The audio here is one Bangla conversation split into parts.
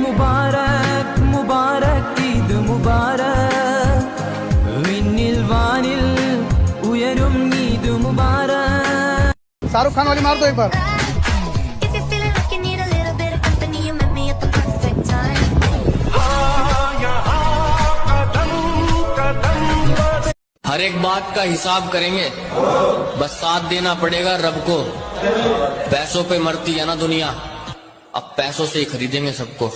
മുബാരക് മുബാരക് ഈദ് മുബാരക് വിണ്ണിൽ വാനിൽ ഉയരും ഈദ് മുബാരക് शाहरुख खान वाली मार दो एक बार। If you're feeling like you need a little bit of company, you met me at the perfect time. हर एक बात का हिसाब करेंगे, बस साथ देना पड़ेगा रब को। पैसों पे मरती है ना दुनिया, अब पैसों से ही खरीदेंगे सबको।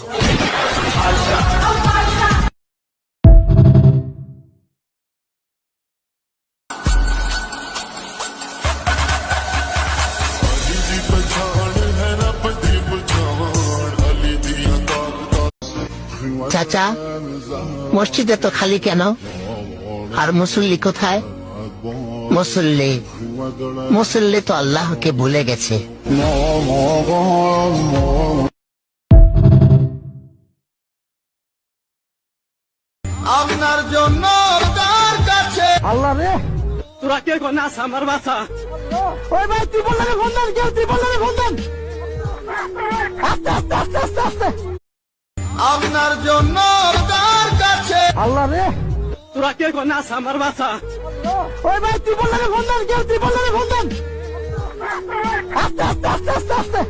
চাচা, মসজিদে তো খালি কেন? আর মুসল্লি কোথায়? মুসল্লি তো আল্লাহকে ভুলে গেছে। আপনার জন্য তার কাছে আল্লাহ রে, তোরা কে নাস আমার বাসা। ওই ভাই তুই বললে ফোন দেন, কেউ তুই বললে ফোন দেন। আস্তে আস্তে আস্তে আস্তে আস্তে। আপনার জন্য তার কাছে আল্লাহ রে, তোরা কে নাস আমার বাসা। ওই ভাই তুই বললে ফোন দেন, কেউ তুই বললে ফোন দেন। আস্তে আস্তে আস্তে আস্তে আস্তে।